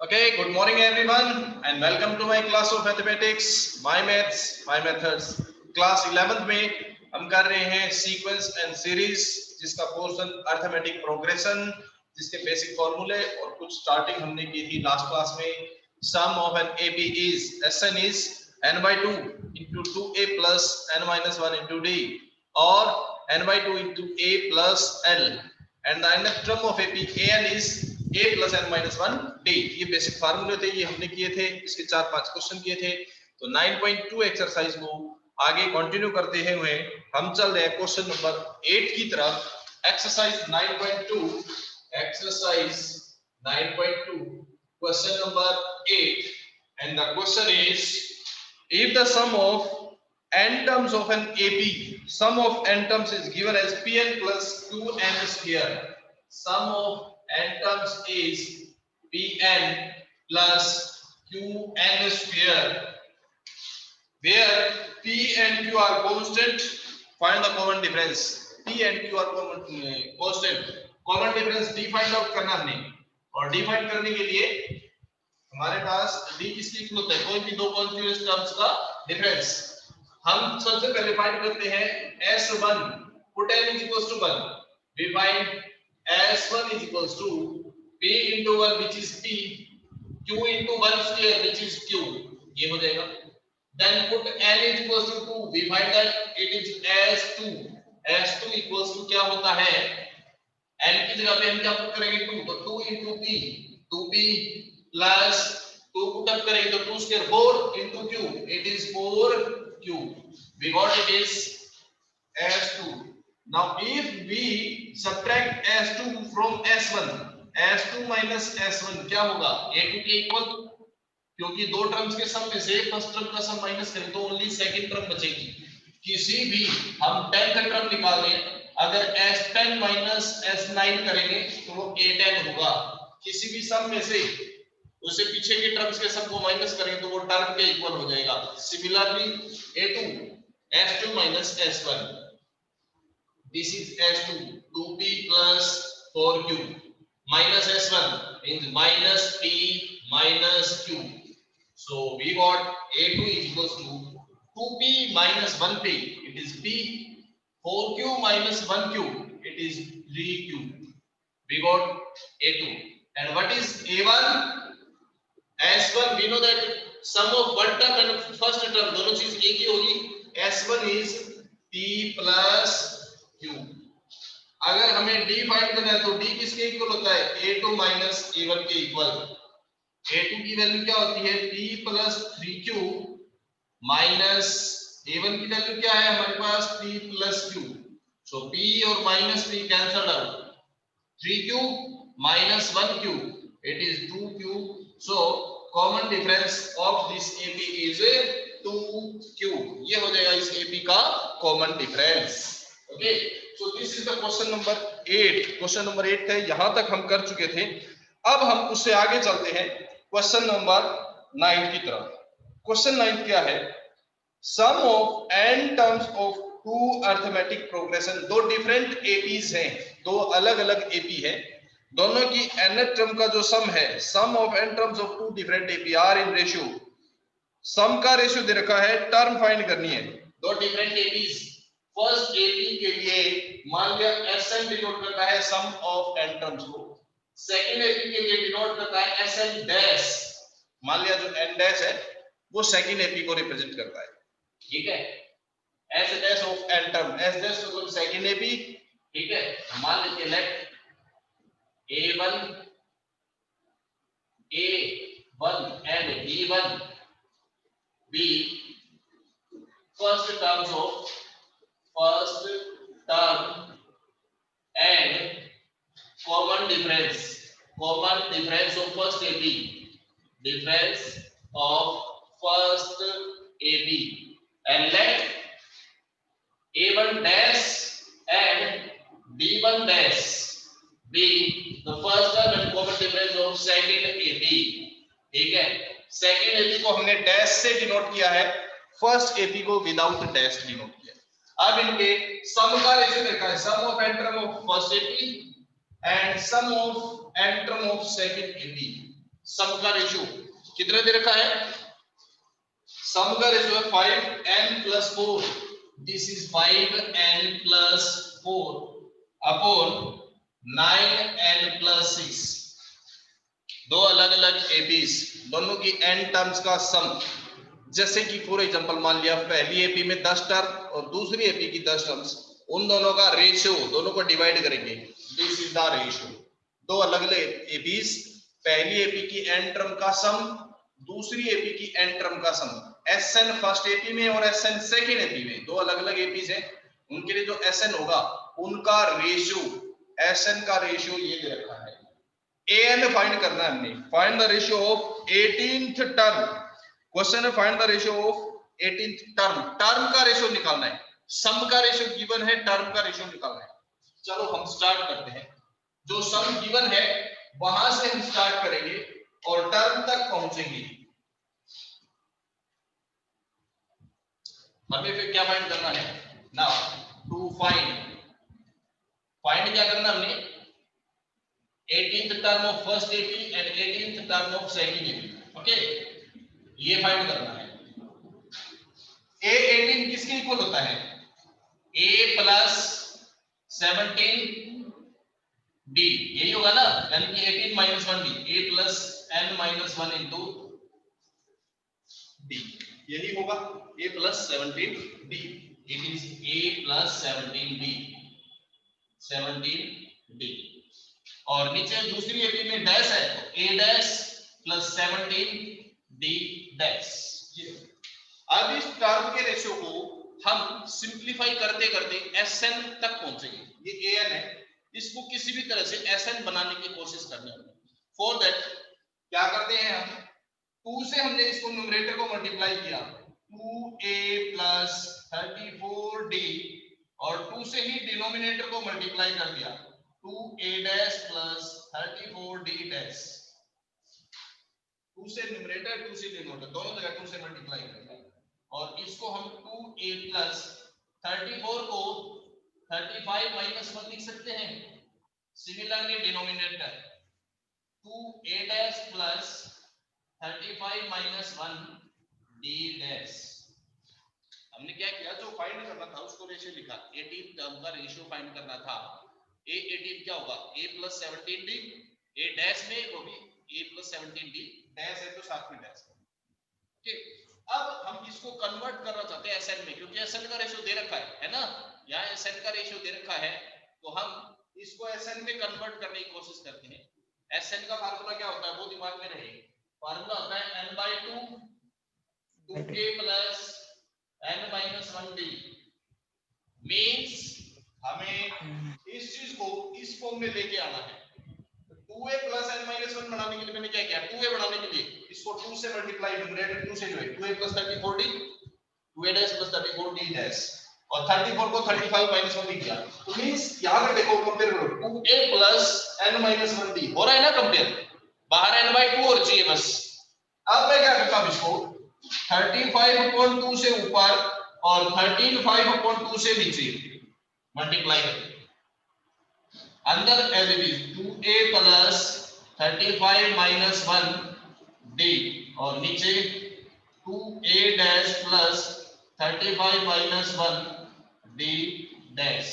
Okay, good morning everyone and welcome to my class of mathematics, my maths, my methods. Class 11th में हम कर रहे हैं sequence and series जिसका portion arithmetic progression जिसके basic फॉर्मूले और कुछ स्टार्टिंग हमने की थी लास्ट क्लास में. Sum of an AP is SN is n by 2 into 2a plus n minus 1 into d or n by 2 into a plus l and the nth term of ap an is a plus n minus 1 d. ये basic फार्मूले थे, ये हमने किए थे, इसके 4-5 question किए थे. तो 9.2 एक्सरसाइज को आगे कंटिन्यू करते हुए हम चल रहे हैं क्वेश्चन नंबर 8 की तरफ. Exercise 9.2 exercise 9.2 question number 8 and the question is if the sum of n terms of an AP, sum of n terms is given as Pn plus 2n square. Sum of n terms is Pn plus Qn square. Where P and Q are constant, find the common difference. P and Q are constant. Common difference d find out करना हमने और d find करने के लिए हमारे पास d किसकी equal होता है? कोई भी दो कॉन्टिन्यूअस टर्म्स का डिफरेंस. हम सबसे पहले फाइंड करते हैं s1 put n is equals to 1. We find s1 is equals to p into 1 which is p, q into 1 square which is q. ये हो जाएगा. Then put n is equals to 2. We find that it is s2. s2 equals to क्या होता है? n की जगह पे हम क्या पुट करेंगे? 2. तो 2 into p, 2p plus 2 put up करेंगे तो 2 square 4 into q. It is 4q. We got it is s2. Now if we subtract s2 from s1, s2 minus s1 क्या होगा? a2 के इक्वल, क्योंकि दो टर्म्स के सम में से फर्स्ट टर्म का सम माइनस करें तो ओनली सेकंड टर्म बचेगी. किसी भी हम 10 का टर्म निकालें, अगर s10 माइनस s9 करेंगे तो वो a10 होगा. किसी भी सम में से उससे पीछे के टर्म्स के सम को माइनस करेंगे तो वो टर्म के इक्वल हो जाएगा. Similarly a2 s2 minus s1, this is s2 2p plus 4q minus s1 means minus p minus q. So we got a2 is equals to 2p minus 1p, it is p, 4q minus 1q, it is 3q. We got a2. And what is a1? s1 we know that sum of one term and first term दोनों चीज एक ही होगी. s1 is p plus q. अगर हमें d find करना है तो d किसके इक्वल होता है? a2 minus a1 के इक्वल. a2 की वैल्यू क्या होती है? p plus 3q minus a1 की वैल्यू क्या है हमारे पास? p plus q. so p और minus p cancelled out. 3q minus 1q, it is 2q. so common difference of this AP is 2q. ये हो जाएगा इस AP का common difference. okay, so this is the question number 8. question number 8 है, यहां तक हम कर चुके थे. अब हम उससे आगे चलते हैं क्वेश्चन नंबर 9 की तरफ. क्वेश्चन 9 क्या है? Sum of n terms of two arithmetic progression. दो डिफरेंट एपीज हैं, दो अलग अलग एपी है, दोनों की nth टर्म का जो सम है, sum of n terms of two different AP are in ratio. Sum का रेशियो दे रखा है, टर्म फाइंड करनी है. दो डिफरेंट एपीज. फर्स्ट एपी के लिए मान लिया sn डिनोट करता है सम ऑफ n टर्म्स को. सेकंड एपी के लिए डिनोट करता है sn डैश. मान लिया जो n डैश है वो सेकंड एपी को रिप्रेजेंट करता है. ठीक है, s dash of n term, s dash मतलब सेकंड एपी. ठीक है, मान लेते हैं late a1 and b1 be first terms of first term and common difference of first AP, difference of first AP, and let a1 dash and b1 dash be the first term and common difference of second AP. ठीक है, second AP को हमने dash से denote किया है, first AP को without dash denote किया. अब इनके सम का रेशियो देखा है, sum of n term of first AP and sum of n term of second AP. Sum का रेशियो कितना दे रखा है? सम का रेशियो है 5n+4, this is 5n+4 upon 9n+6, दो अलग अलग एपीज, दोनों की n टर्म्स का सम। जैसे कि फॉर एग्जांपल मान लिया पहली एपी में 10 टर्म और दूसरी एपी की 10 टर्म्स, उन दोनों का रेशियो, दोनों को डिवाइड करेंगे, दिस इज द रेशियो। दो अलग अलग एपीज, पहली एपी की n टर्म का सम, दूसरी एपी की n टर्म का सम। Sn फर्स्ट एपी में और Sn सेकंड एपी में, दो अलग अलग एपीज हैं, उनके लिए जो Sn होगा उनका रेशियो, Sn का रेशियो ये दे रखा है। an फाइंड करना है हमने, find the ratio of 18th term. क्वेश्चन है find the ratio of 18th term, term का रेशियो निकालना है। सम का रेशियो गिवन है, टर्म का रेशियो निकालना है। चलो हम स्टार्ट करते हैं, जो सम गिवन है वहां से हम स्टार्ट करेंगे और टर्म तक पहुंचेंगे। हमें फिर क्या फाइंड करना है? नाउ टू फाइंड क्या करना हमने? 18th term of first AP and 18th term of second AP, okay, ये फाइंड करना है। A18 किसके इक्वल होता है? A + 17D, यही होगा ना, यानी कि 18 - 1D, A + n - 1 into D, यही होगा। A + 17D, it is A + 17D। और नीचे दूसरी एपी में डैश है, तो A' + 17D डैश। अब इस टर्म के रेशियो को हम सिंप्लीफाई करते करते Sn तक पहुंचेंगे। ये An है, इसको किसी भी तरह से Sn बनाने की कोशिश करनी है। फॉर दैट क्या करते हैं हम, 2 से हमने इसको न्यूमरेटर को मल्टीप्लाई किया, 2a + 34d, और 2 से ही डिनोमिनेटर को मल्टीप्लाई कर दिया, 2a' + 34d डैश। 2 से न्यूमरेटर, 2 से डिनोमिनेटर, दोनों जगह 2 से मल्टीप्लाई कर दिया, और इसको हम 2a + 34 को 35 - 1 लिख सकते हैं। Similarly denominator 2a' + 35 - 1 d dash. हमने क्या किया, जो फाइंड करना था उसको रेशियो लिखा, 18 टर्म का रेशियो फाइंड करना था। A18 क्या होगा? A + 17D, A डैश में वो भी A + 17D डैश है तो साथ में डैश, ओके। अब हम इसको कन्वर्ट करना चाहते हैं Sn में, क्योंकि Sn का रेशियो दे रखा है ना, यहाँ Sn का रेशियो दे रखा है, तो हम इसको Sn में कन्वर्ट करने की कोशिश करते हैं। Sn का फार्मूला क्या होता है वो दिमाग में रहे, फार्मूला होता है n/2 2k + n - 1d, means हमें इस चीज को इस फॉर्म में लेके आना है। 2a + n - 1 बनाने के लिए मैंने क्या किया, 2a बनाने के लिए इसको 2 से मल्टीप्लाई, न्यूमरेटर 2 से जो है 2a + 34d, 2a' + 34d dash, और 34 को 35 - 1 लिख दिया। तो मींस यहां पे देखो, कंपेयर करो, 2a + n - 1d हो रहा है ना कंपेयर, बाहर n/2 और चाहिए बस। अब मैं क्या करता हूं, इसको 35/2 से ऊपर और 13/2 से नीचे मल्टीप्लाई करते, अंदर as it is 2a + 35 - 1d, और नीचे 2a' + 35 - 1d डैश।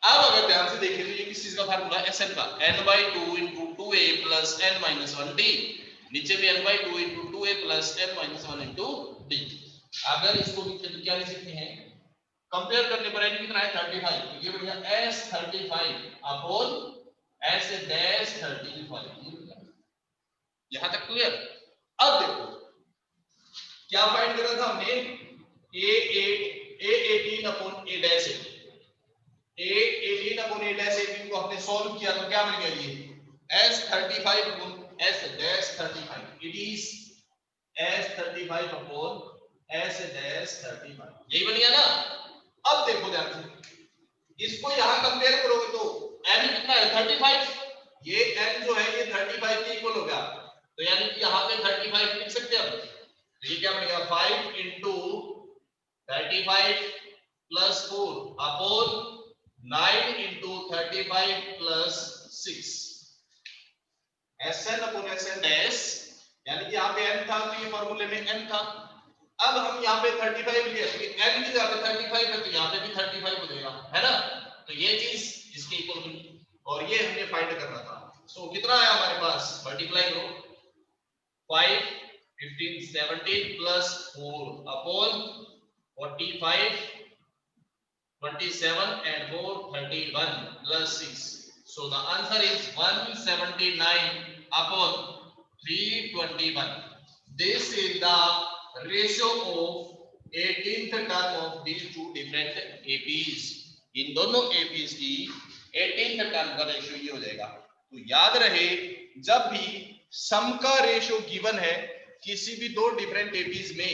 अब अगर ध्यान से देखें तो ये किस चीज का फार्मूला है? Sn का, n/2 × 2a + n - 1d, नीचे भी n/2 × 2a + n - 1 × d। अगर इसको भी क्या लिख सकते हैं, कंपेयर करने पर n कितना है 35, तो ये बढ़िया S35 अपॉन S'35। यहां तक क्लियर? अब देखो क्या फाइंड करना था हमने, A18 upon A'18, A18 upon A'18 को हमने सॉल्व किया तो क्या मिल गया, ये S35 upon S'35, it is S35 upon S'35, यही बन गया ना। अब देखो ध्यान से, इसको यहां कंपेयर करोगे तो n कितना है 35, ये n जो है ये 35 के इक्वल हो गया, तो यानी कि यहां पे 35 लिख सकते हैं हम। तो ये क्या बनेगा 5 × 35 + 4 upon 9 × 35 + 6, Sn upon Sn dash, यानी कि यहाँ पे n था तो ये फॉर्मूले में n था। अब हम यहाँ पे 35 लिया तो n की जगह पे 35 है तो यहाँ पे भी 35 हो जाएगा, है ना। तो ये चीज इसके इक्वल बनी और ये हमने फाइंड करना था। सो कितना आया हमारे पास, मल्टीप्लाई करो 5 15 17 plus 4 upon 45 27 and 4 31 plus 6. So the answer is 179 upon 321. This is the ratio of 18th term of these two different APs. इन दोनों APs की 18th term का रेशियो ये हो जाएगा। तो याद रहे जब भी सम का रेशियो गिवन है किसी भी दो डिफरेंट APs में,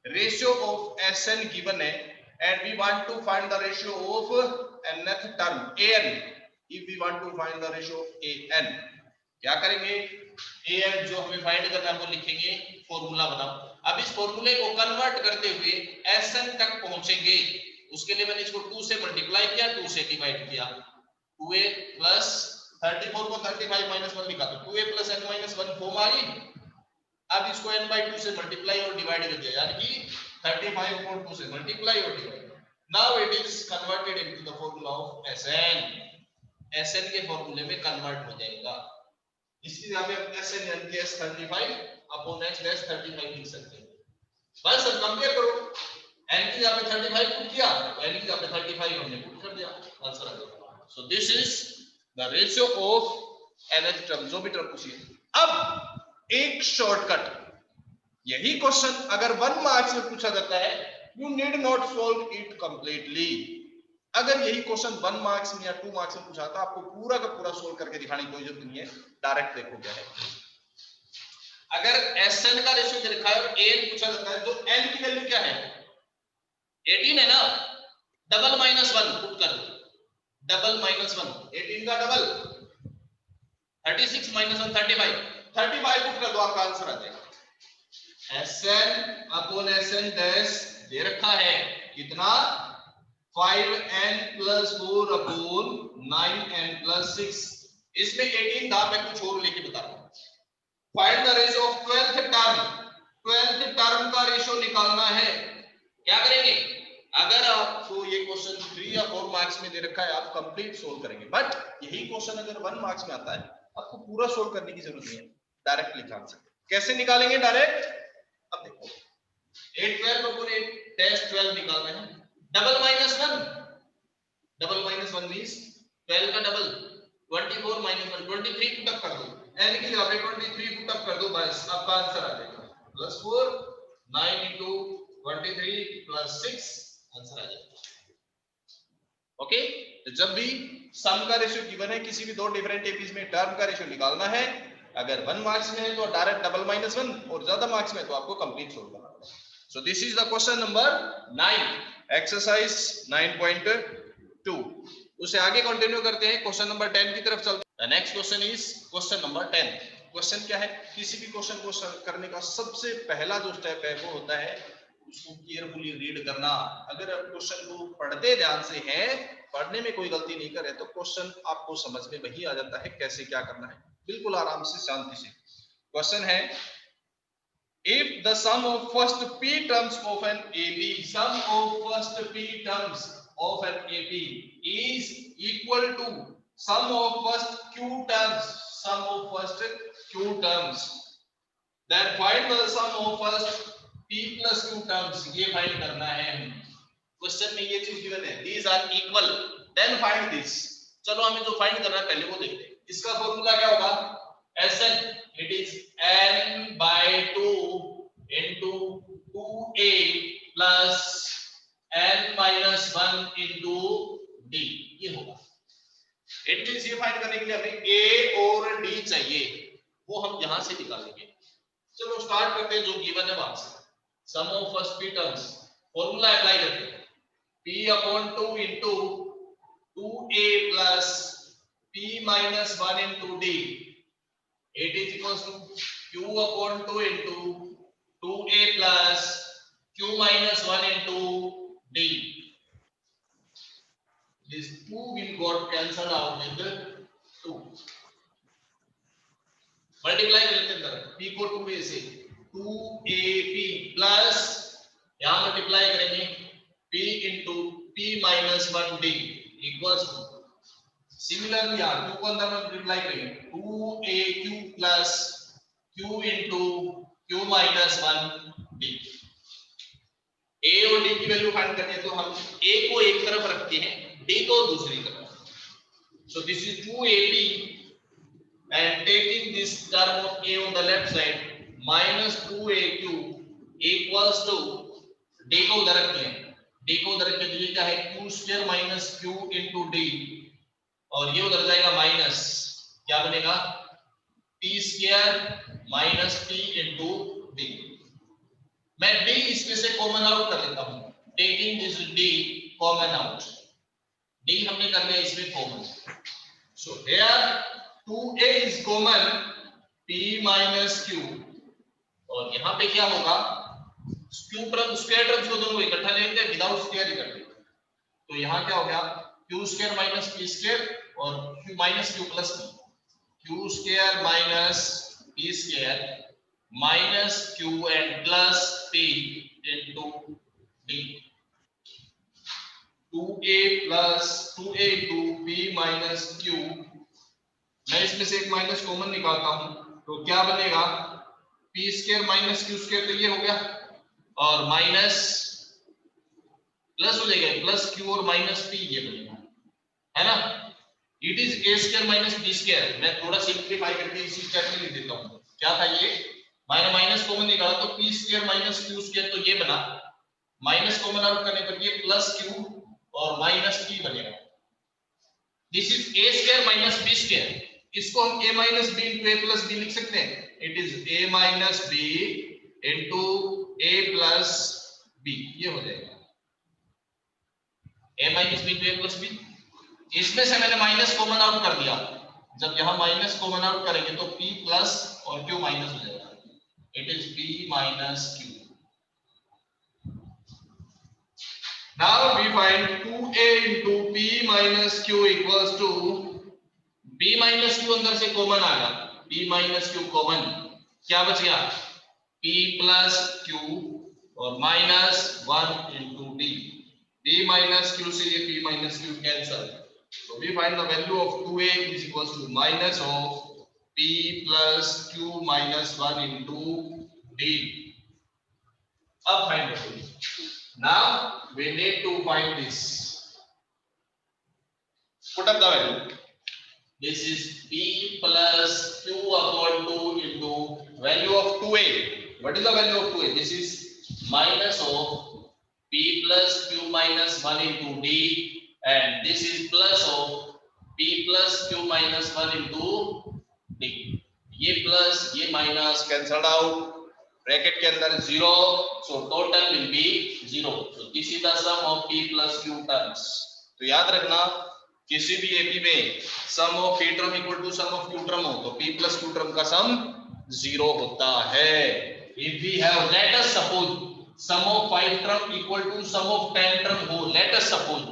रेशियो ऑफ SN गिवन है and we want to find the ratio of nth term an. If we want to find the ratio of an, क्या करेंगे, an जो हमें फाइंड करना है वो लिखेंगे, फॉर्मूला बनाओ। अब इस फॉर्मूले को कन्वर्ट करते हुए Sn तक पहुंचेंगे, उसके लिए मैंने इसको 2 से मल्टीप्लाई किया, 2 से डिवाइड किया। 2a प्लस 34 को 35 माइनस 1 लिखा तो 2a plus n minus 1 form आ गई। अब इसको n by 2 से मल्टीप्लाई और डिवाइड कर दिया, यानी कि 35 को 2 से मल्टीप्लाई और divide. Now it is converted into the formula of Sn। Sn के फॉर्मूले में कन्वर्ट हो जाएगा। इसकी जगह पे हम Sn यानी कि 35 अपॉन x डैश 35 लिख सकते हैं। बस अब कंपेयर करो, n की जगह पे 35 पुट किया तो n की जगह पे 35 हमने पुट कर दिया, आंसर आ गया। So this is the ratio of nth term, जो भी टर्म पूछिए। अब एक शॉर्टकट, यही क्वेश्चन अगर 1 मार्क्स में पूछा जाता है, you need not solve it completely. अगर यही क्वेश्चन 1 मार्क्स में या 2 मार्क्स में पूछा तो आपको पूरा का पूरा सोल्व करके दिखाने की कोई जरूरत नहीं है, डायरेक्ट देखो क्या है। अगर Sn का रेशियो दे रखा है और an पूछा जाता है तो n की वैल्यू क्या है, 18 है ना, डबल माइनस 1 पुट कर दो, डबल माइनस 1 18 का डबल 36 माइनस 1 35 पुट कर दो, आपका आंसर आ जाएगा। Sn अपॉन Sn डैश दे रखा है कितना, 5n plus 4 upon 9n plus 6। इसमें 18 था, मैं कुछ और लेके बता रहा हूं। Find the ratio of 12th term, 12th term का रेशियो निकालना है। क्या करेंगे, अगर आपको ये क्वेश्चन 3 या 4 मार्क्स में दे रखा है आप कंप्लीट सोल्व करेंगे, बट यही क्वेश्चन अगर 1 मार्क्स में आता है आपको पूरा सोल्व करने की जरूरत नहीं है, डायरेक्ट निकाल सकते। कैसे निकालेंगे डायरेक्ट, अब देखो 8 12 अपॉन 8 डैश 12 निकालना है, double minus 1, double minus 1 means 12 का डबल 24 माइनस 1 23 पुट अप कर दो, n की जगह पे 23 पुट अप कर दो, बस आपका आंसर आ जाएगा प्लस 4 9 into 23 प्लस 6, आंसर आ जाएगा। ओके, तो जब भी सम का रेशियो गिवन है किसी भी दो डिफरेंट एपीज में, टर्म का रेशियो निकालना है, अगर 1 मार्क्स में है तो डायरेक्ट डबल माइनस 1 और ज्यादा मार्क्स में तो आपको कंप्लीट सोल्व करना होगा। So this is the question number 9, exercise 9.2। उसे आगे कंटिन्यू करते हैं, क्वेश्चन नंबर 10 की तरफ चलते हैं। Next question is question number 10। Question क्या है, किसी भी क्वेश्चन को करने का सबसे पहला जो स्टेप है वो होता है उसको केयरफुली रीड करना। अगर आप क्वेश्चन को पढ़ते ध्यान से हैं, पढ़ने में कोई गलती नहीं करे तो क्वेश्चन आपको समझ में वही आ जाता है कैसे क्या करना है, बिल्कुल आराम से शांति से। क्वेश्चन है, if the sum of first p terms of an AP, sum of first p terms of an AP is equal to sum of first q terms, sum of first q terms, then find the sum of first p plus q terms। ये find करना है। Question में ये चीज given है, these are equal, then find this। चलो हमें जो फाइंड करना है पहले वो देखते हैं। इसका फॉर्मूला क्या होगा, Sn, it is n by 2 into 2a plus n minus 1 into d, ये होगा। इट मींस ये फाइंड करने के लिए हमें a और d चाहिए, वो हम यहां से निकालेंगे। चलो स्टार्ट करते हैं जो गिवन है वहां से। Sum of first p terms, formula apply करते हैं, p upon 2 into 2a plus p minus 1 into d, it is equals to q upon 2 into 2a plus q minus 1 into d. This 2 will got cancelled out with 2. Multiply कर लेते हैं अंदर, p को 2a से 2ab plus यहां multiply करेंगे p into p minus 1d equals two similarly यहां 2 को अंदर मल्टीप्लाई करेंगे 2aq plus q into q minus 1d। a और d की वैल्यू फाइंड करनी है तो हम a को एक तरफ रखते हैं, d को दूसरी तरफ। So this is 2ab and taking this term of a on the left side minus 2aq equals to d को उधर रखते हैं, d को उधर रखते हैं क्या है q square minus q into d और ये उधर जाएगा माइनस, क्या बनेगा p square minus p into d। मैं d इसमें से कॉमन आउट कर लेता हूं, taking this d common out, d हमने कर लिया इसमें common. So here 2a is common, p minus q और यहाँ पे क्या होगा q टर्म स्क्वायर टर्म्स को दोनों इकट्ठा लेंगे विदाउट स्क्वायर ही करते, तो यहाँ क्या हो गया q square minus p square और q minus q plus p, q square minus p square minus q and plus p into d। 2a plus 2a two p minus q, मैं इसमें से एक माइनस कॉमन निकालता हूं तो क्या बनेगा p square minus q square, तो ये हो गया और माइनस प्लस हो जाएगा प्लस q और माइनस p ये बनेगा, है ना। It is a square minus b square, मैं थोड़ा सिंपलीफाई करके इसी स्टेप में लिख देता हूं। क्या था ये मैंने माइनस कॉमन निकाला तो p square minus q square, तो ये बना माइनस कॉमन आउट करने पर ये प्लस q और माइनस p बनेगा। This is a square minus b square, इसको हम a minus b into a plus b लिख सकते हैं, it is a minus b into a plus b, ये हो जाएगा a minus b into a plus b। इसमें से मैंने माइनस कॉमन आउट कर दिया, जब यहां माइनस कॉमन आउट करेंगे तो p प्लस और q माइनस हो जाएगा, it is p minus q। Now we find 2a into p minus q equals to b minus q अंदर से कॉमन आ गया, p minus q कॉमन, क्या बच गया p plus q और minus 1 into d, p minus q से ये p minus q cancel, so we find the value of 2a is equals to minus of p plus q minus 1 into d। अब find करेंगे, now we need to find this, put up the value, this is p plus q upon 2 into value of 2a, what is the value of 2a, this is minus of p plus q minus 1 into d and this is plus of p plus q minus 1 into d, ये plus ये minus cancelled out, bracket के अंदर 0, so total will be 0, so this is the sum of p plus q terms। तो याद रखना किसी भी AP में sum of p term equal to sum of q term हो तो p plus q टर्म का सम 0 होता है। if we have let us suppose sum of 5 term equal to sum of 10 term हो, let us suppose,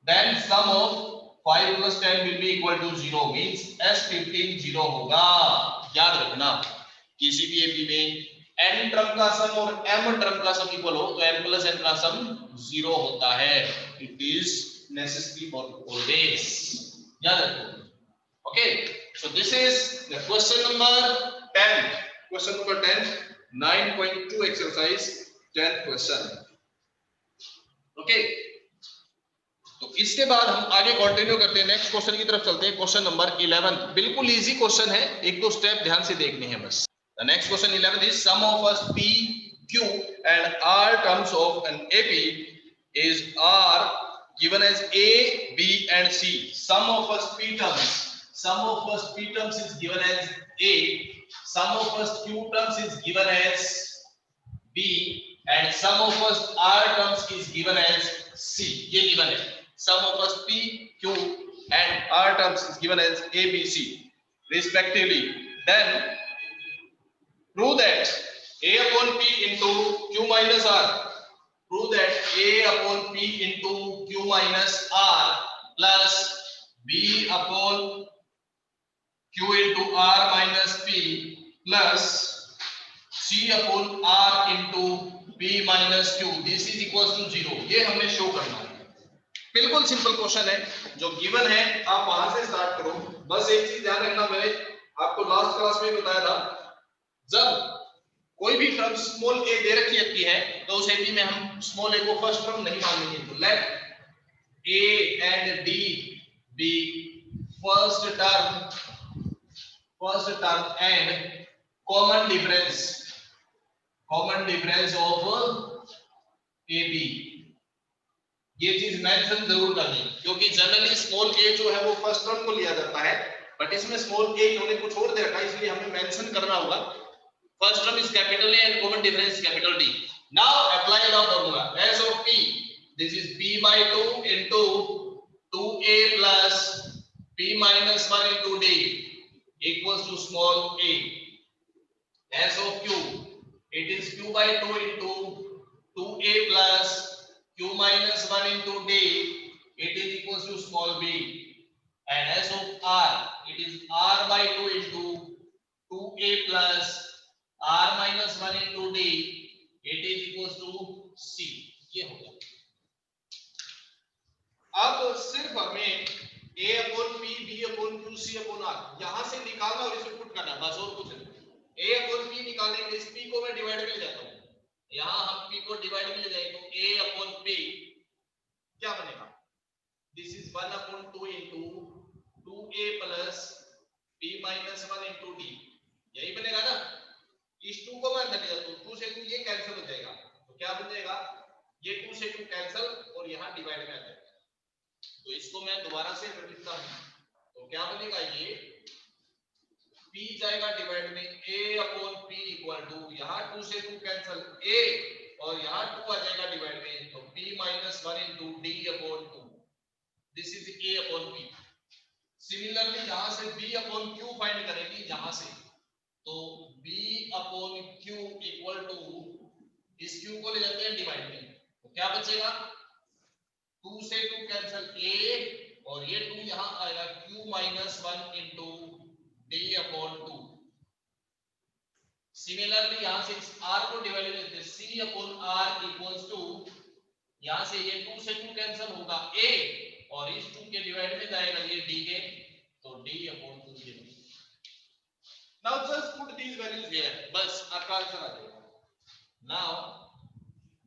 then sum of 5 plus 10 will be equal to 0 means s15 0 होगा। याद रखना किसी भी AP में n टर्म का सम और m टर्म का सम इक्वल हो तो m प्लस n का सम 0 होता है, it is necessary for always, याद रखो। Okay, so this is the question number 10, question number 10 9.2 exercise 10th question. Okay, तो इसके बाद हम आगे कंटिन्यू करते हैं, नेक्स्ट क्वेश्चन की तरफ चलते हैं। क्वेश्चन नंबर 11 बिल्कुल इजी क्वेश्चन है, एक दो स्टेप ध्यान से देखने हैं बस। The next question 11 is sum of first p, q and r terms of an AP is r given as a, b and c. Sum of first p terms, sum of first p terms is given as a, sum of first q terms is given as b and sum of first r terms is given as c. ये given है, sum of first p, q and r terms is given as a, b, c respectively. Then prove that a upon p into q minus r, prove that a upon p into q minus r plus b upon q into r minus p plus C upon R into P minus Q, this is equal to 0। ये हमने show करना है। बिल्कुल simple question है, जो given है आप वहां से स्टार्ट करो। बस एक चीज ध्यान रखना, मैंने आपको लास्ट क्लास में बताया था, जब कोई भी टर्म स्मॉल a दे रखी है तो उस एपी में हम स्मॉल a को फर्स्ट टर्म नहीं मानेंगे। तो let a and d be first term and common difference of ab। ये चीज मेंशन जरूर करनी, क्योंकि जनरली स्मॉल a जो है वो फर्स्ट टर्म को लिया जाता है, बट इसमें स्मॉल a इन्होंने कुछ और दे रखा है, इसलिए हमें मेंशन करना होगा first term is capital A and common difference is capital D. Now apply the formula S of P. This is P by 2 into 2A plus P minus 1 into D equals to small a. S of Q, it is Q by 2 into 2A plus Q minus 1 into D, it is equals to small b. And S of R, it is R by 2 into 2A plus R minus 1 into D, it is equals to C। ये हो गया। अब सिर्फ हमें A upon P, B upon Q, C upon R यहां से निकालना और इसको पुट करना, बस और कुछ नहीं। A अपॉन P निकालने के लिए इस P को मैं डिवाइड में ले जाता हूं, यहां हम P को डिवाइड में ले जाए तो A अपॉन P क्या बनेगा, this is 1 upon 2 into 2A plus P minus 1 into D, यही बनेगा ना। इस 2 को मैं अंदर ले जाता हूं, 2 से 2 ये कैंसिल हो जाएगा, तो क्या बन जाएगा, ये 2 से 2 कैंसिल और यहां डिवाइड में आ जाएगा। तो इसको मैं दोबारा से लिखता हूं, तो क्या बनेगा, ये P जाएगा डिवाइड में A upon P equal to, यहां 2 से 2 कैंसिल A और यहां 2 आ जाएगा डिवाइड में, तो P minus 1 into D upon 2, this is A upon P। Similarly यहां से B अपॉन Q फाइंड करेंगे, यहां से तो B upon Q equal to, इस Q को ले जाते हैं डिवाइड में, तो क्या बचेगा, 2 से 2 कैंसिल A और ये 2 यहां आएगा, Q minus 1 into D upon 2। Similarly यहां से इस R को डिवाइड में लेते हैं, C upon R equals to, यहां से ये 2 से 2 कैंसिल होगा A और इस 2 के डिवाइड में जाएगा ये D के, तो D अपॉन 2 ये। Now just put these values here, बस आपका आंसर आ जाएगा। Now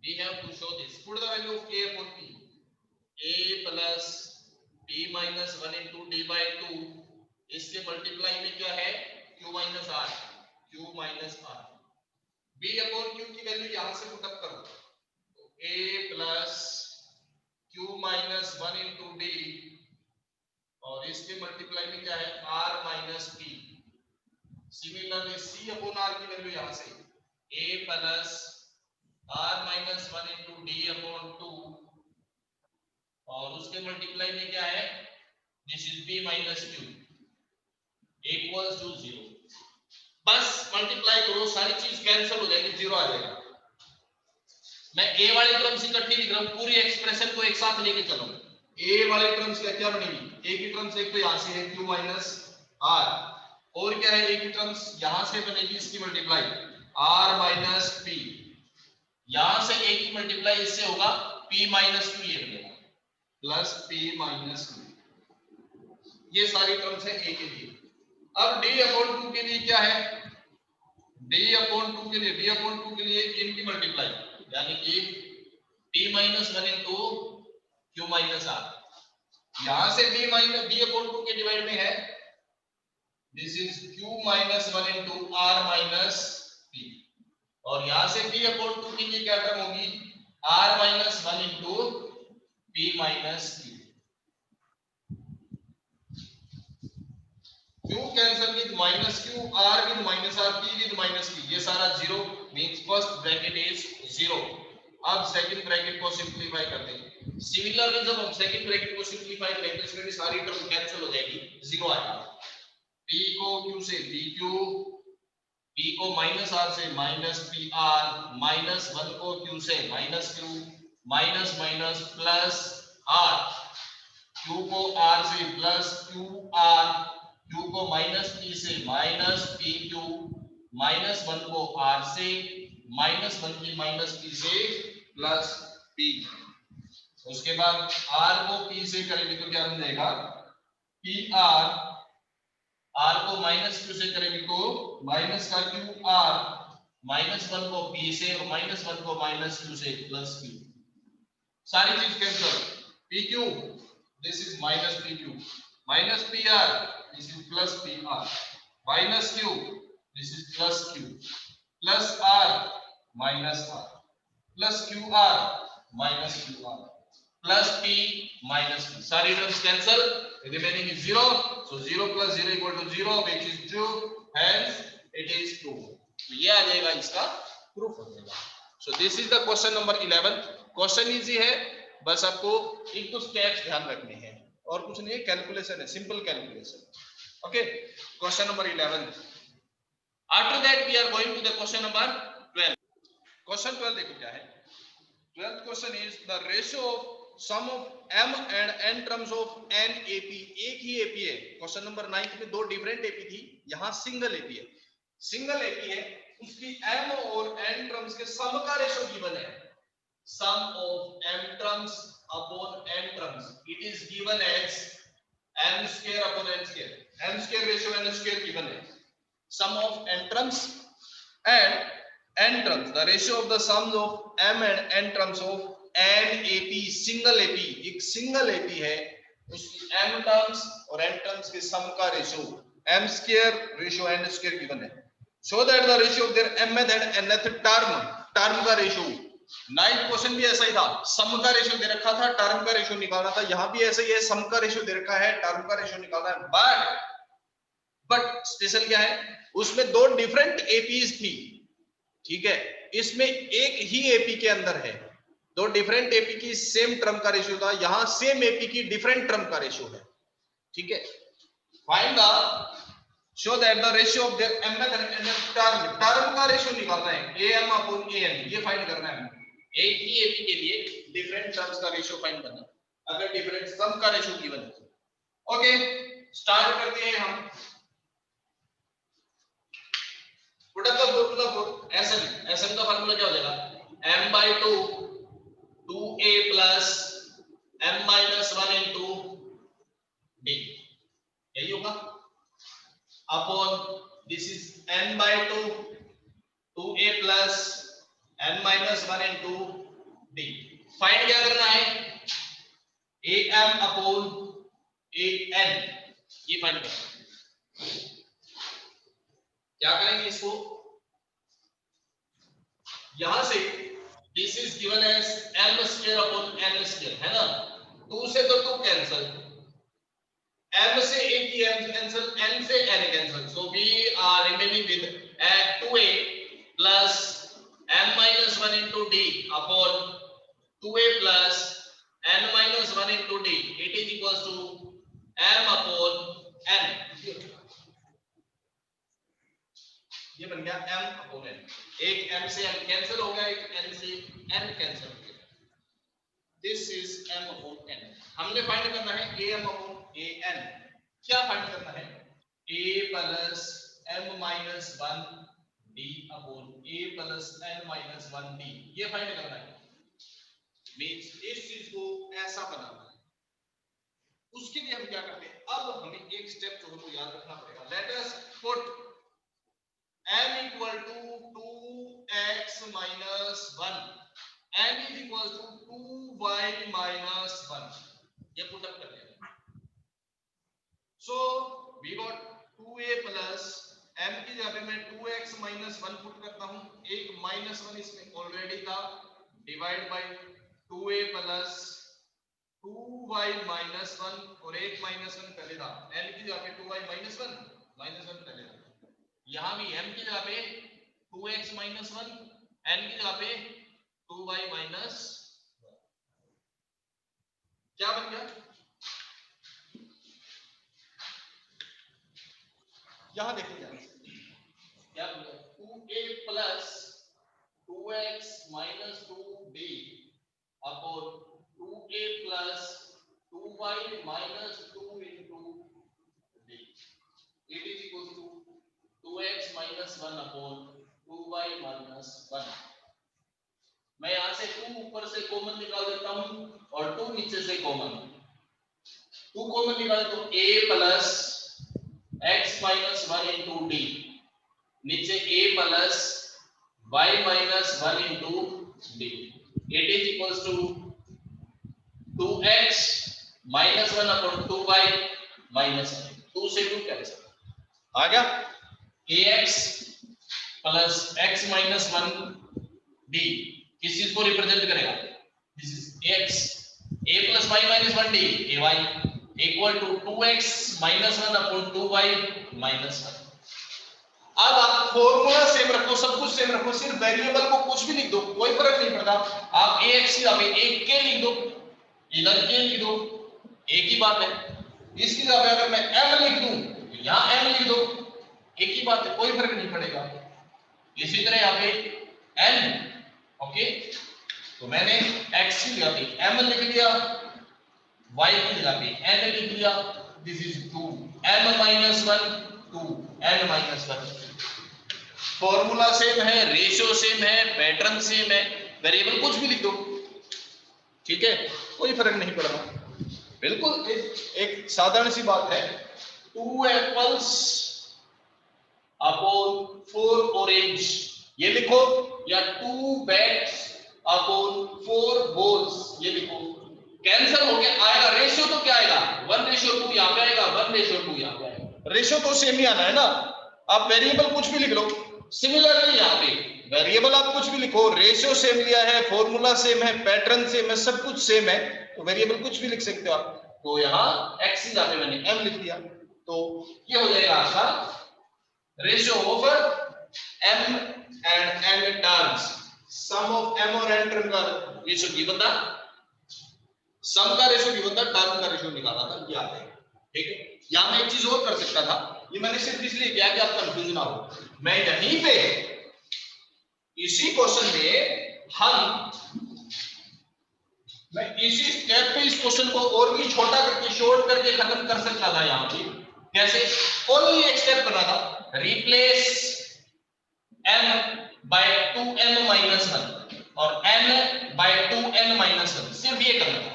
we have to show this, put the value of A upon P, A plus P minus 1 into D by 2, इसके मल्टीप्लाई में क्या है, Q minus R, Q minus R। B upon Q की value यहां से put up करो, तो A plus Q minus 1 into D और इसके मल्टीप्लाई में क्या है, R minus P। Similarly C upon R की वैल्यू यहां से A plus R minus 1 into D upon 2 और उसके मल्टीप्लाई में क्या है, this is B minus Q equals to 0। बस मल्टीप्लाई करो, सारी चीज कैंसिल हो जाएगी, 0 आ जाएगा। मैं A वाली टर्म्स इकट्ठी लिख रहा हूं, पूरी एक्सप्रेशन को एक साथ लेके चलो। A वाली टर्म्स क्या बनेगी, A की टर्म्स एक तो यहां से है Q माइनस R, और क्या है, A की टर्म्स यहां से बनेगी इसकी मल्टीप्लाई R माइनस P, यहां से A की मल्टीप्लाई इससे होगा P माइनस Q, ये बनेगा प्लस P माइनस Q। ये सारी टर्म्स है A के लिए। अब D अपॉन 2 के लिए क्या है, D अपॉन 2 के लिए, D अपॉन 2 के लिए इनकी मल्टीप्लाई, यानी कि P minus 1 into Q minus R, यहां से D माइनस D अपॉन 2 के डिवाइड में है, this is Q minus 1 into R minus P, और यहां से B अपॉन 2 की ये क्या टर्म होगी, R minus 1 into P minus Q। Q cancel with minus Q, R with minus R, P with minus P, ये सारा 0 मींस फर्स्ट ब्रैकेट इज 0। अब सेकंड ब्रैकेट को सिंपलीफाई करते हैं। सिमिलरली जब हम सेकंड ब्रैकेट को सिंपलीफाई करेंगे तो इसमें सारी टर्म कैंसिल हो जाएगी, 0 आएगा। P को Q से PQ, P को माइनस R से माइनस PR, माइनस 1 को Q से minus Q, minus minus plus R, Q को R से प्लस QR, Q को माइनस P से माइनस PQ, -1 को r से, -1 की -p से प्लस p। उसके बाद r को p से करेंगे तो क्या बन जाएगा, pr, r को -q से करेंगे तो माइनस का qr, -1 को p से और -1 को -q से प्लस q। सारी चीज cancel, pq this is -pq, -pr this is +pr, -q this is +q, +r -r, +qr -qr, +p -p। सारी terms cancel, remaining is 0, so 0 + 0 = 0 which is true, hence it is true। तो ये आ जाएगा, इसका proof हो जाएगा। so this is the question number 11। Question easy है, बस आपको एक दो स्टेप्स ध्यान रखने हैं और कुछ नहीं है, कैलकुलेशन है, simple calculation. Okay, question number 11। After that we are going to the question number 12। Question 12 देखो क्या है। 12th question is the ratio of sum of m and n terms of n AP। एक ही AP है। Question number 9 में दो different AP थी, यहाँ single AP है। सिंगल AP है, उसकी m और n टर्म्स के सम का रेशो गिवन है। sum of m terms upon n terms, it is given as m square upon n square। m square ratio n square given है। sum of n terms and n terms, the ratio of the sums of m and n terms of n AP, single AP, एक single AP है, उसकी m terms और n terms के सम का ratio m square ratio n square given है। so that the ratio of their mth and nth term का ratio. 9th question भी ऐसा ही था, सम का रेशियो दे रखा था, टर्म का रेशियो निकालना था। यहाँ भी ऐसा ही है, सम का रेशियो दे रखा है, टर्म का रेशियो निकालना है। बट स्पेशल क्या है, उसमें दो डिफरेंट एपीज थी, ठीक है, इसमें एक ही एपी के अंदर है, दो डिफरेंट एपी की सेम टर्म का रेशियो था, यहां सेम एपी की डिफरेंट टर्म का रेशियो है, ठीक है। Find the show that the ratio of their mth and nth term का रेशियो निकालना है, am upon an, ये फाइंड करना है। एक ही एपी के लिए डिफरेंट टर्म्स का रेशियो फाइंड करना, अगर डिफरेंट सम का रेशियो गिवन है। ओके, स्टार्ट करते हैं हम। Put up the formula Sm का फार्मूला क्या हो जाएगा, m/2 2a plus m minus 1 into d, यही होगा, upon this is n/2 2a plus n minus 1 into d। Find क्या करना है, am अपॉन an, ये फाइंड करना है। क्या करेंगे इसको, यहां से this is given as m square upon n square, है ना, 2 से तो 2 कैंसिल, m से एक ही m कैंसिल, n से n cancel, so we are remaining with 2a plus m minus 1 into d upon 2a plus n minus 1 into d, it is equals to m upon n। ये बन गया m upon n, एक m से m cancel हो गया, एक n से n cancel हो गया, this is m upon n। हमने फाइंड करना है am अपॉन an। क्या फाइंड करना है, a plus m minus 1 d upon a plus n minus 1 d, ये फाइंड करना है। मींस इस चीज को ऐसा बनाना है। उसके लिए हम क्या करते हैं, अब हमें एक स्टेप जो हमको याद रखना पड़ेगा। Let us put m equal to 2x minus 1, m is equal to 2y minus 1, ये पुट अप कर लिया। so we got 2a plus m की जगह पे मैं 2x minus 1 पुट करता हूं, एक माइनस 1 इसमें ऑलरेडी था, divide by 2a plus 2y minus 1 और एक माइनस 1 पहले था, n की जगह पे 2y minus 1 पहले था, यहां भी m की जगह पे 2x minus 1, n की जगह पे 2y minus 1, क्या बन गया, यहां देखिए क्या बन गया, 2a plus 2x minus 2d upon 2a plus 2y minus 2 into d, it is equals to 2x minus 1 upon 2y minus 1। मैं यहां से 2 ऊपर से कॉमन निकाल देता हूं और 2 नीचे से कॉमन, 2 कॉमन निकाले तो a plus x minus 1 into d, नीचे a plus y minus 1 into डी, इट इज इक्वल्स टू 2x minus 1 upon 2y minus 1, 2 से 2 कैंसिल, आ गया ax plus x minus 1 d किस चीज को रिप्रेजेंट करेगा, this is x, a plus y minus 1 d ay equal to 2x minus 1 upon 2y minus 1। अब आप फॉर्मूला सेम रखो, सब कुछ सेम रखो, सिर्फ वेरिएबल को कुछ भी लिख दो, कोई फर्क नहीं पड़ता। आप ax यहाँ पे एक के लिख दो, इधर के लिख दो, एक ही बात है। इसकी जगह पे अगर मैं m लिख दूं, यहाँ m लिख दो, एक ही बात है, कोई फर्क नहीं पड़ेगा। इसी तरह यहाँ पे n, ओके, तो मैंने x की जगह पे m लिख दिया, y की जगह पे n लिख दिया, this is 2 m minus 1 2 n minus 1। Formula same है, रेशियो सेम है, पैटर्न सेम है, वेरिएबल कुछ भी लिख दो, ठीक है, कोई फर्क नहीं पड़ रहा। बिल्कुल एक साधारण सी बात है। 2 एप्पल्स अपॉन 4 ऑरेंज ये लिखो, या 2 बैट्स अपॉन 4 बॉल्स ये लिखो, कैंसिल हो गया, आएगा रेशियो तो क्या आएगा, 1:2 यहाँ पे आएगा, 1:2 यहाँ पे आएगा, रेशियो तो सेम ही आना है ना। आप वेरिएबल कुछ भी लिख लो, सिमिलरली यहाँ पे वेरिएबल आप कुछ भी लिखो, रेशियो सेम लिया है, फॉर्मूला सेम है, पैटर्न सेम है, सब कुछ सेम है, तो वेरिएबल कुछ भी लिख सकते हो आप। तो यहाँ x की जगह पे मैंने m लिख दिया, तो ये हो जाएगा आपका ratio of m and n terms, sum of m और n टर्म का रेशियो गिवन था, सम का रेशियो गिवन था, टर्म का रेशियो निकाला था, ये आता है, ठीक है। यहाँ मैं एक चीज और कर सकता था, ये मैंने सिर्फ इसलिए किया कि आप कंफ्यूज ना हो। मैं यहीं पे इसी क्वेश्चन में मैं इसी स्टेप पे इस क्वेश्चन को और भी छोटा करके शॉर्ट करके खत्म कर सकता था। यहाँ पे कैसे, ओनली एक स्टेप करना था, replace m bye 2m minus 1 और n बाय 2n माइनस 1, सिर्फ ये करना था।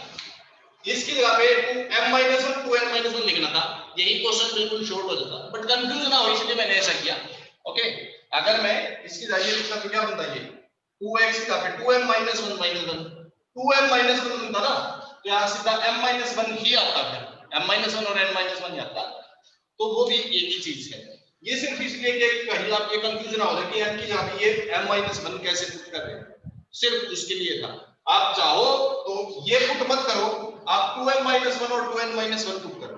इसकी जगह पे 2m-1 2n-1 लिखना था, यही क्वेश्चन बिल्कुल शॉर्ट हो जाता, बट कंफ्यूज ना हो इसलिए मैंने ऐसा किया, ओके। अगर मैं इसकी जगह ये लिखता तो क्या बनता है, ये 2x की जगह पे 2m-1 माइनस 1 2m-1 बनता ना, तो यहाँ सीधा m-1 ही आता, फिर m-1 और n-1 ही आता, तो वो भी एक ही चीज है। ये सिर्फ इसलिए कि कहीं आप ये कंफ्यूजन ना हो जाए कि m की जगह पे ये m-1 कैसे पुट कर रहे हैं, सिर्फ उसके लिए था। आप चाहो तो ये पुट मत करो, आप 2m-1 और 2n-1 पुट करो।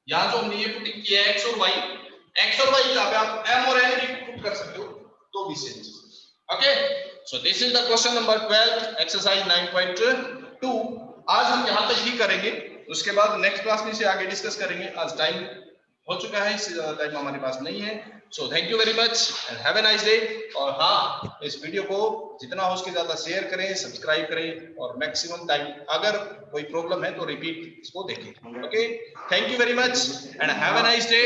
यहाँ जो हमने ये पुटिंग किया है x और y की जगह पे आप m और n भी पुट कर सकते हो, तो भी सेम चीज। Okay, so this is the question number 12 exercise 9.2। आज हम यहाँ तक ही करेंगे, उसके बाद नेक्स्ट क्लास में इसे आगे डिस्कस करेंगे। आज टाइम हो चुका है, इससे ज्यादा टाइम हमारे पास नहीं है। So thank you very much and have a nice day. और हाँ, इस वीडियो को जितना हो सके ज्यादा शेयर करें, सब्सक्राइब करें और मैक्सिमम टाइम अगर कोई प्रॉब्लम है तो रिपीट इसको देखें। Okay, thank you very much and have a nice day.